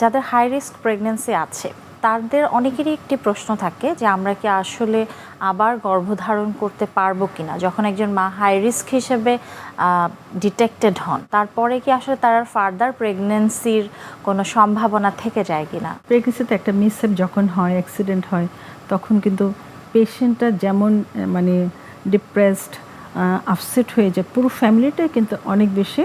যাদের high risk pregnancy আছে তাদের অনেকেরই একটি প্রশ্ন থাকে যে আমরা কি আসলে আবার গর্ভধারণ করতে পারবো কিনা যখন একজন মা হাই রিস্ক হিসেবে ডিটেক্টেড হন, তারপরে কি আসলে তার ফার্দার প্রেগন্যান্সির কোনো সম্ভাবনা থেকে যায় কিনা? প্রেগনেন্সিতে একটা মিসহ্যাপ যখন হয়, অ্যাক্সিডেন্ট হয়, তখন কিন্তু পেশেন্টটা যেমন মানে ডিপ্রেসড, আপসেট হয়ে যায়, পুরো ফ্যামিলিটাই কিন্তু অনেক বেশি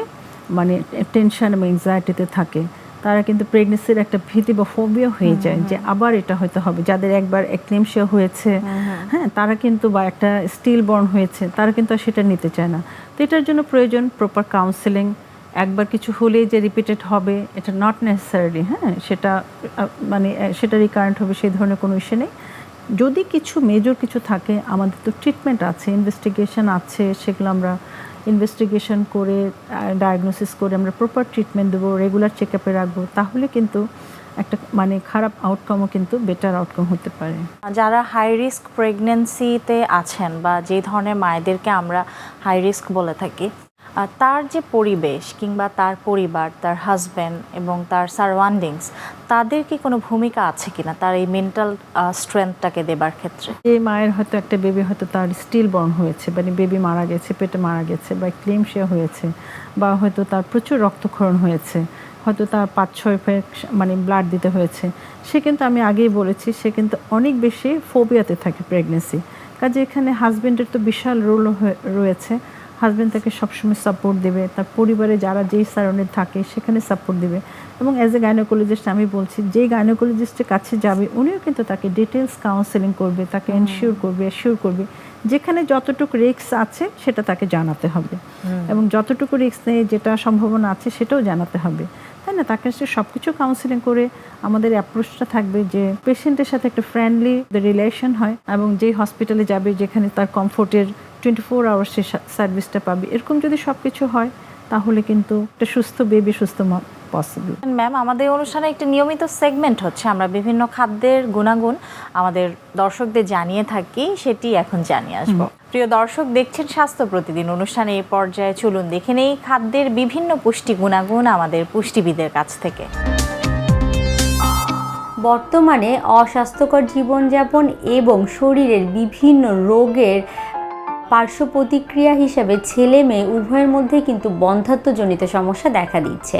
মানে টেনশন এবং এংজাইটিতে থাকে। তারা কিন্তু প্রেগনেন্সির একটা ভীতি বা ফোবিয়া হয়ে যায় যে আবার এটা হয়তো হবে। যাদের একবার এক্লেমশিয়া হয়েছে, হ্যাঁ, তারা কিন্তু বা একটা স্টিল বর্ন হয়েছে, তারা কিন্তু আর সেটা নিতে চায় না। তো এটার জন্য প্রয়োজন প্রপার কাউন্সেলিং। একবার কিছু হলেই যে রিপিটেড হবে এটা নট নেসেসারি, হ্যাঁ, সেটা মানে সেটা রিকারেন্ট হবে সেই ধরনের কোনো ইস্যু নেই। যদি কিছু মেজর কিছু থাকে, আমাদের তো ট্রিটমেন্ট আছে, ইনভেস্টিগেশন আছে, সেগুলো আমরা ইনভেস্টিগেশন করে ডায়াগনোসিস করে আমরা প্রপার ট্রিটমেন্ট দেবো, রেগুলার চেক আপে রাখবো, তাহলে কিন্তু একটা মানে খারাপ আউটকামও কিন্তু বেটার আউটকাম হতে পারে। যারা হাই রিস্ক প্রেগন্যান্সিতে আছেন বা যে ধরনের মায়েদেরকে আমরা হাই রিস্ক বলে থাকি, তার যে পরিবেশ কিংবা তার পরিবার, তার হাজব্যান্ড এবং তার সারাউন্ডিংস, তাদের কি কোনো ভূমিকা আছে কিনা তার এই মেন্টাল স্ট্রেংথটাকে দেবার ক্ষেত্রে? যে মায়ের হয়তো একটা বেবি হয়তো তার স্টিল বর্ন হয়েছে, মানে বেবি মারা গেছে, পেটে মারা গেছে, বা ক্লেমশিয়া হয়েছে, বা হয়তো তার প্রচুর রক্তক্ষরণ হয়েছে, হয়তো তার 5-6 ফেক মানে ব্লাড দিতে হয়েছে, সে কিন্তু আমি আগেই বলেছি সে কিন্তু অনেক বেশি ফোবিয়াতে থাকে প্রেগনেন্সি। কাজে এখানে হাজব্যান্ডের তো বিশাল রোল রয়েছে। হাজব্যান্ড তাকে সবসময় সাপোর্ট দেবে, তার পরিবারে যারা যেই সারাউন্ডে থাকে সেখানে সাপোর্ট দেবে। এবং অ্যাজ এ গাইনোকোলজিস্ট আমি বলছি, যেই গাইনোকোলজিস্টের কাছে যাবে উনিও কিন্তু তাকে ডিটেলস কাউন্সেলিং করবে, তাকে এনশিওর করবে যেখানে যতটুকু রিস্ক আছে সেটা তাকে জানাতে হবে, এবং যতটুকু রিস্ক নেই যেটা সম্ভাবনা আছে সেটাও জানাতে হবে, তাই না? তাকে সব কিছু কাউন্সেলিং করে আমাদের অ্যাপ্রোচটা থাকবে যে পেশেন্টের সাথে একটা ফ্রেন্ডলি রিলেশন হয়, এবং যেই হসপিটালে যাবে যেখানে তার কমফোর্টের 24 আওয়ার্স সে সার্ভিসটা পাবে, এরকম যদি সব কিছু হয় তাহলে কিন্তু একটা সুস্থ বেবি, সুস্থ মা পসিবল। ম্যাম, আমাদের অনুষ্ঠানে একটি নিয়মিত সেগমেন্ট হচ্ছে, আমরা বিভিন্ন খাদ্যের গুণাগুণ আমাদের দর্শকদের জানিয়ে থাকি, সেটি এখন জানিয়ে আসবো। প্রিয় দর্শক, দেখছেন স্বাস্থ্য প্রতিদিন অনুষ্ঠানে। এই পর্যায়ে চলুন দেখে নেই খাদ্যের বিভিন্ন পুষ্টি গুণাগুণ আমাদের পুষ্টিবিদের কাছ থেকে। বর্তমানে অস্বাস্থ্যকর জীবনযাপন এবং শরীরের বিভিন্ন রোগের পার্শ্ব প্রতিক্রিয়া হিসেবে ছেলে মেয়ে উভয়ের মধ্যে কিন্তু বন্ধ্যাত্বজনিত সমস্যা দেখা দিচ্ছে।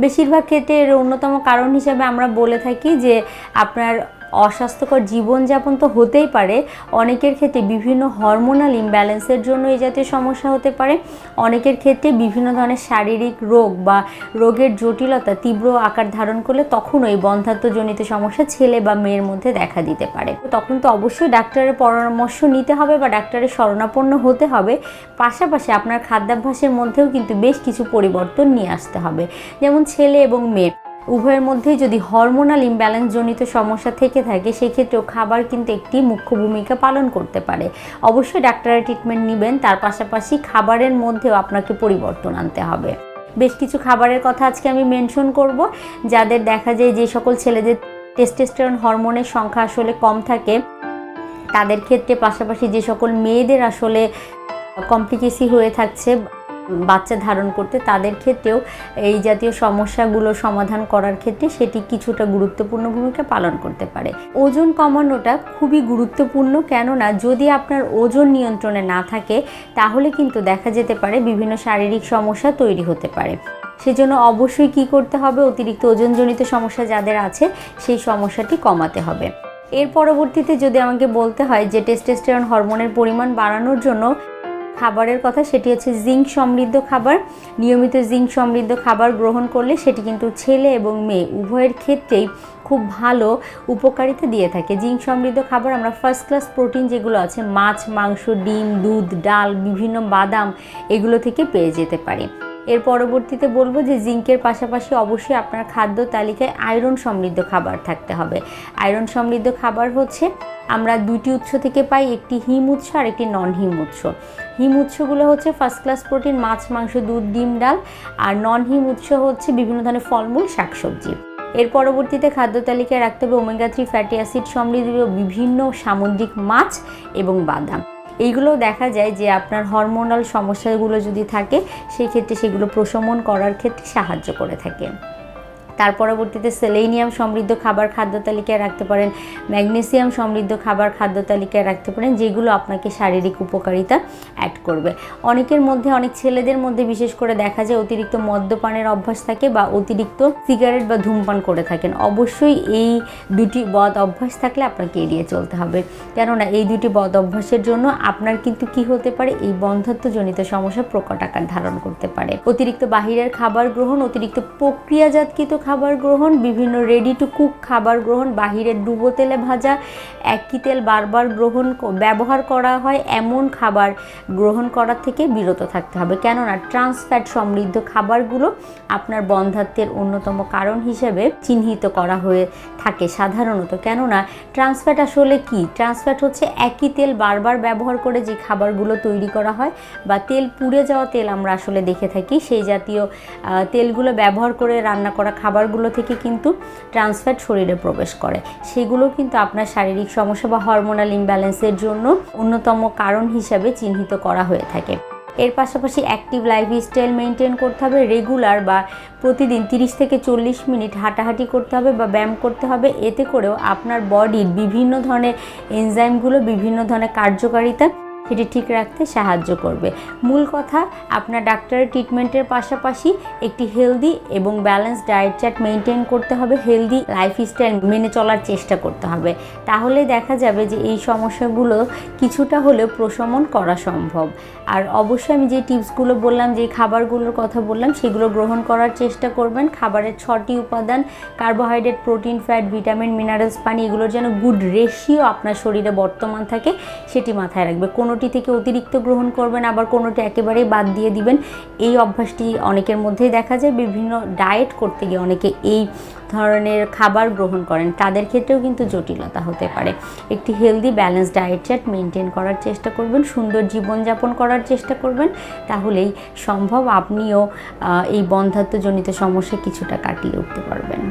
বেশিরভাগ ক্ষেত্রে এর অন্যতম কারণ হিসেবে আমরা বলে থাকি যে আপনার অস্বাস্থ্যকর জীবনযাপন তো হতেই পারে, অনেকের ক্ষেত্রে বিভিন্ন হরমোনাল ইমব্যালেন্সের জন্য এই জাতীয় সমস্যা হতে পারে, অনেকের ক্ষেত্রে বিভিন্ন ধরনের শারীরিক রোগ বা রোগের জটিলতা তীব্র আকার ধারণ করলে তখনও এই বন্ধ্যাত্বজনিত সমস্যা ছেলে বা মেয়ের মধ্যে দেখা দিতে পারে। তখন তো অবশ্যই ডাক্তারের পরামর্শ নিতে হবে বা ডাক্তারের শরণাপন্ন হতে হবে। পাশাপাশি আপনার খাদ্যাভ্যাসের মধ্যেও কিন্তু বেশ কিছু পরিবর্তন নিয়ে আসতে হবে। যেমন ছেলে এবং মেয়ে উভয়ের মধ্যেই যদি হরমোনাল ইমব্যালেন্স জনিত সমস্যা থেকে থাকে, সেক্ষেত্রেও খাবার কিন্তু একটি মুখ্য ভূমিকা পালন করতে পারে। অবশ্যই ডাক্তারের ট্রিটমেন্ট নেবেন, তার পাশাপাশি খাবারের মধ্যেও আপনাকে পরিবর্তন আনতে হবে। বেশ কিছু খাবারের কথা আজকে আমি মেনশন করব, যাদের দেখা যায় যে সকল ছেলেদের টেস্টোস্টেরন হরমোনের সংখ্যা আসলে কম থাকে তাদের ক্ষেত্রে, পাশাপাশি যে সকল মেয়েদের আসলে কমপ্লিকেসি হয়ে থাকছে বাচ্চা ধারণ করতে, তাদের ক্ষেত্রেও এই জাতীয় সমস্যাগুলো সমাধান করার ক্ষেত্রে সেটি কিছুটা গুরুত্বপূর্ণ ভূমিকা পালন করতে পারে। ওজন কমানোটা খুবই গুরুত্বপূর্ণ, কেননা যদি আপনার ওজন নিয়ন্ত্রণে না থাকে তাহলে কিন্তু দেখা যেতে পারে বিভিন্ন শারীরিক সমস্যা তৈরি হতে পারে। সেজন্য অবশ্যই কি করতে হবে, অতিরিক্ত ওজনজনিত সমস্যা যাদের আছে সেই সমস্যাটি কমাতে হবে। এর পরবর্তীতে যদি আমাকে বলতে হয় যে টেস্টোস্টেরন হরমোনের পরিমাণ বাড়ানোর জন্য খাবারের কথা, সেটি হচ্ছে জিঙ্ক সমৃদ্ধ খাবার। নিয়মিত জিঙ্ক সমৃদ্ধ খাবার গ্রহণ করলে সেটি কিন্তু ছেলে এবং মেয়ে উভয়ের ক্ষেত্রেই খুব ভালো উপকারিতা দিয়ে থাকে। জিঙ্ক সমৃদ্ধ খাবার আমরা ফার্স্ট ক্লাস প্রোটিন যেগুলো আছে মাছ, মাংস, ডিম, দুধ, ডাল, বিভিন্ন বাদাম, এগুলো থেকে পেয়ে যেতে পারি। এর পরবর্তীতে বলবো যে জিঙ্কের পাশাপাশি অবশ্যই আপনার খাদ্য তালিকায় আয়রন সমৃদ্ধ খাবার থাকতে হবে। আয়রন সমৃদ্ধ খাবার হচ্ছে আমরা দুটি উৎস থেকে পাই, একটি হিম উৎস আর একটি নন হিম উৎস। হিম উৎসগুলো হচ্ছে ফার্স্ট ক্লাস প্রোটিন মাছ, মাংস, দুধ, ডিম, ডাল, আর নন হিম উৎস হচ্ছে বিভিন্ন ধরনের ফলমূল, শাকসবজি। এর পরবর্তীতে খাদ্য তালিকায় রাখতে হবে ওমেগা 3 ফ্যাটি অ্যাসিড সমৃদ্ধ বিভিন্ন সামুদ্রিক মাছ এবং বাদাম। এইগুলো দেখা যায় যে আপনার হরমোনাল সমস্যাগুলো যদি থাকে সেই ক্ষেত্রে সেগুলো প্রশমন করার ক্ষেত্রে সাহায্য করে থাকে। তার পরবর্তীতে সেলেনিয়াম সমৃদ্ধ খাবার খাদ্য তালিকায় রাখতে পারেন, ম্যাগনেসিয়াম সমৃদ্ধ খাবার খাদ্য তালিকায় রাখতে পারেন, যেগুলো আপনাকে শারীরিক উপকারিতা অ্যাড করবে। অনেকের মধ্যে, অনেক ছেলেদের মধ্যে বিশেষ করে দেখা যায় অতিরিক্ত মদ্যপানের অভ্যাস থাকে বা অতিরিক্ত সিগারেট বা ধূমপান করে থাকেন। অবশ্যই এই দুটি বদ অভ্যাস থাকলে আপনাকে এড়িয়ে চলতে হবে, কেননা এই দুটি বদ অভ্যাসের জন্য আপনার কিন্তু কি হতে পারে, এই বন্ধ্যাত্বজনিত সমস্যা প্রকট আকার ধারণ করতে পারে। অতিরিক্ত বাহিরের খাবার গ্রহণ, অতিরিক্ত প্রক্রিয়াজাতকৃত খাবার গ্রহণ, বিভিন্ন রেডি টু কুক খাবার গ্রহণ, বাহিরের ডুবো তেলে ভাজা, একই তেল বারবার ব্যবহার করা হয় এমন খাবার গ্রহণ করার থেকে বিরত থাকতে হবে, কেননা ট্রান্স ফ্যাট সমৃদ্ধ খাবারগুলো আপনার বন্ধ্যাত্বের অন্যতম কারণ হিসেবে চিহ্নিত করা হয়ে থাকে সাধারণত। কেননা ট্রান্স ফ্যাট আসলে কি? ট্রান্স ফ্যাট হচ্ছে একই তেল বারবার ব্যবহার করে যে খাবারগুলো তৈরি করা হয় বা তেল পুড়ে যাওয়া তেল আমরা আসলে দেখে থাকি, সেই জাতীয় তেলগুলো ব্যবহার করে রান্না করা খাবারগুলো থেকে কিন্তু ট্রান্স ফ্যাট শরীরে প্রবেশ করে। সেগুলো কিন্তু আপনার শারীরিক সমস্যা বা হরমোনাল ইমব্যালেন্সের জন্য অন্যতম কারণ হিসাবে চিহ্নিত করা হয়ে থাকে। এর পাশাপাশি অ্যাক্টিভ লাইফস্টাইল মেনটেন করতে হবে, রেগুলার বা প্রতিদিন 30 থেকে 40 মিনিট হাঁটাহাঁটি করতে হবে বা ব্যায়াম করতে হবে। এতে করেও আপনার বডির বিভিন্ন ধরনের এনজাইমগুলো, বিভিন্ন ধরনের কার্যকারিতা সেটি ঠিক রাখতে সাহায্য করবে। মূল কথা, আপনার ডাক্তারের ট্রিটমেন্টের পাশাপাশি একটি হেলদি এবং ব্যালেন্স ডায়েট চার্ট মেনটেন করতে হবে, হেলদি লাইফস্টাইল মেনে চলার চেষ্টা করতে হবে। তাহলে দেখা যাবে যে এই সমস্যাগুলো কিছুটা হলেও প্রশমন করা সম্ভব। আর অবশ্যই আমি যে টিপসগুলো বললাম, যে খাবারগুলোর কথা বললাম, সেগুলো গ্রহণ করার চেষ্টা করবেন। খাবারের 6টি উপাদান, carbohydrate, protein, fat, vitamin, minerals, পানি, এগুলোর যেন গুড রেশিও আপনার শরীরে বর্তমান থাকে সেটি মাথায় রাখবে। কোনোটি থেকে অতিরিক্ত গ্রহণ করবেন, আবার কোনোটি একেবারেই বাদ দিয়ে দিবেন। এই অভ্যাসটি অনেকের মধ্যেই দেখা যায়। বিভিন্ন ডায়েট করতে গিয়ে অনেকে এই ধরনের খাবার গ্রহণ করেন, তাদের ক্ষেত্রেও কিন্তু জটিলতা হতে পারে। একটি healthy balance diet chart maintain করার চেষ্টা করবেন, সুন্দর জীবনযাপন করার চেষ্টা করবেন, তাহলেই সম্ভব আপনিও এই বন্ধ্যাত্বজনিত সমস্যা কিছুটা কাটিয়ে উঠতে পারবেন।